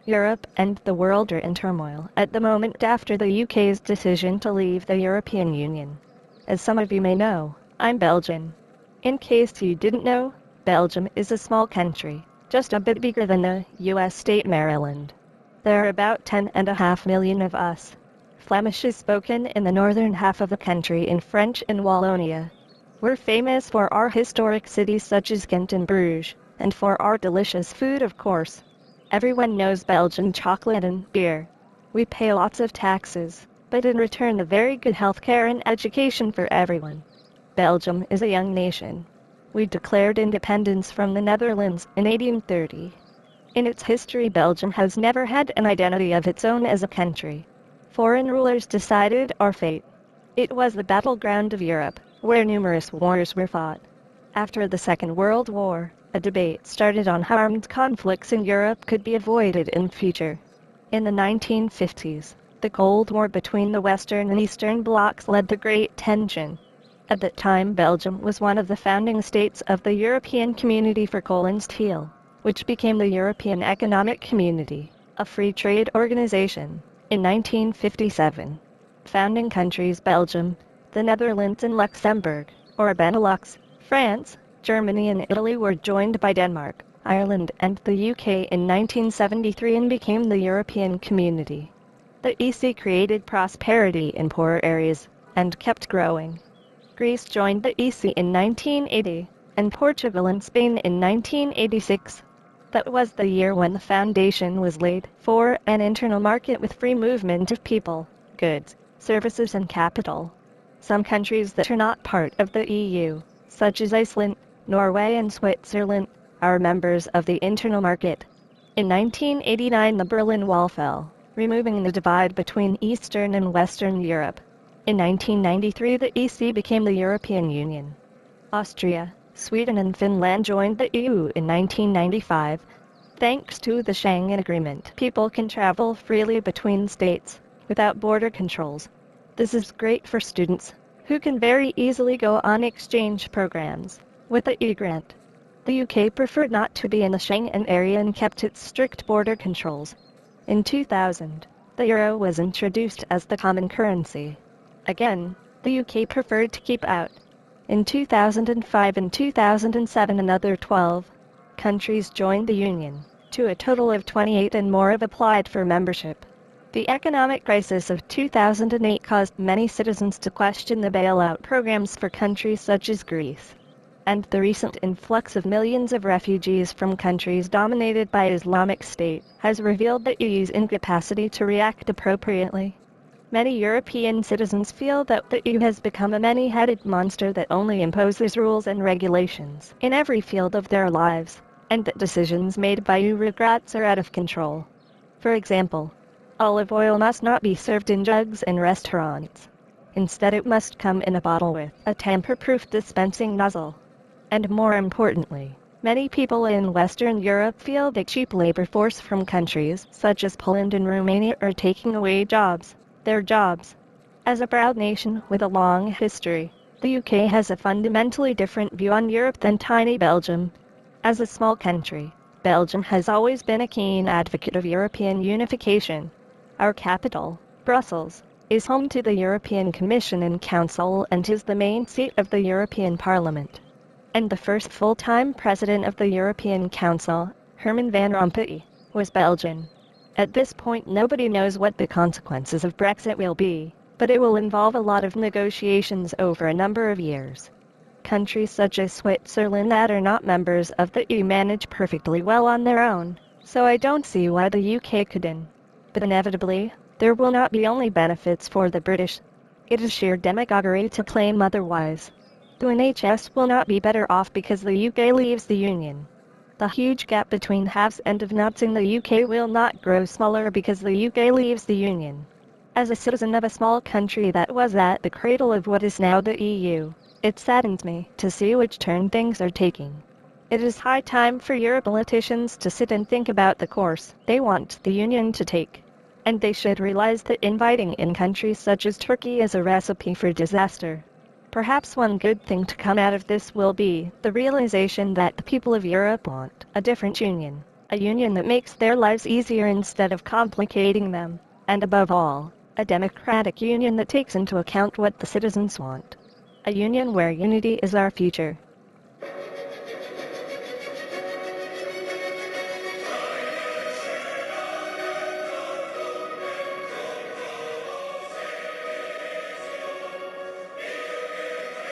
Europe and the world are in turmoil at the moment after the UK's decision to leave the European Union. As some of you may know, I'm Belgian. In case you didn't know, Belgium is a small country, just a bit bigger than the US state Maryland. There are about 10.5 million of us. Flemish is spoken in the northern half of the country in French and Wallonia. We're famous for our historic cities such as Ghent and Bruges, and for our delicious food of course. Everyone knows Belgian chocolate and beer. We pay lots of taxes, but in return a very good healthcare and education for everyone. Belgium is a young nation. We declared independence from the Netherlands in 1830. In its history, Belgium has never had an identity of its own as a country. Foreign rulers decided our fate. It was the battleground of Europe, where numerous wars were fought. After the Second World War, a debate started on how armed conflicts in Europe could be avoided in future. In the 1950s, the Cold War between the Western and Eastern blocs led to great tension. At that time, Belgium was one of the founding states of the European Community for Coal and Steel, which became the European Economic Community, a free trade organization, in 1957. Founding countries Belgium, the Netherlands and Luxembourg, or Benelux, France, Germany and Italy were joined by Denmark, Ireland and the UK in 1973 and became the European Community. The EC created prosperity in poorer areas, and kept growing. Greece joined the EC in 1980, and Portugal and Spain in 1986. That was the year when the foundation was laid for an internal market with free movement of people, goods, services and capital. Some countries that are not part of the EU, such as Iceland, Norway and Switzerland, are members of the internal market. In 1989 the Berlin Wall fell, removing the divide between Eastern and Western Europe. In 1993 the EC became the European Union. Austria, Sweden and Finland joined the EU in 1995. Thanks to the Schengen Agreement, people can travel freely between states, without border controls. This is great for students, who can very easily go on exchange programs with the E-grant. The UK preferred not to be in the Schengen area and kept its strict border controls. In 2000, the euro was introduced as the common currency. Again, the UK preferred to keep out. In 2005 and 2007 another 12 countries joined the Union, to a total of 28 and more have applied for membership. The economic crisis of 2008 caused many citizens to question the bailout programs for countries such as Greece. And the recent influx of millions of refugees from countries dominated by Islamic State has revealed the EU's incapacity to react appropriately. Many European citizens feel that the EU has become a many-headed monster that only imposes rules and regulations in every field of their lives, and that decisions made by bureaucrats are out of control. For example, olive oil must not be served in jugs in restaurants. Instead it must come in a bottle with a tamper-proof dispensing nozzle. And more importantly, many people in Western Europe feel the cheap labor force from countries such as Poland and Romania are taking away their jobs. As a proud nation with a long history, the UK has a fundamentally different view on Europe than tiny Belgium. As a small country, Belgium has always been a keen advocate of European unification. Our capital, Brussels, is home to the European Commission and Council and is the main seat of the European Parliament. And the first full-time president of the European Council, Herman Van Rompuy, was Belgian. At this point nobody knows what the consequences of Brexit will be, but it will involve a lot of negotiations over a number of years. Countries such as Switzerland that are not members of the EU manage perfectly well on their own, so I don't see why the UK couldn't. But inevitably, there will not be only benefits for the British. It is sheer demagoguery to claim otherwise. The NHS will not be better off because the UK leaves the Union. The huge gap between haves and have-nots in the UK will not grow smaller because the UK leaves the Union. As a citizen of a small country that was at the cradle of what is now the EU, it saddens me to see which turn things are taking. It is high time for Euro politicians to sit and think about the course they want the Union to take. And they should realize that inviting in countries such as Turkey is a recipe for disaster. Perhaps one good thing to come out of this will be the realization that the people of Europe want a different union. A union that makes their lives easier instead of complicating them. And above all, a democratic union that takes into account what the citizens want. A union where unity is our future.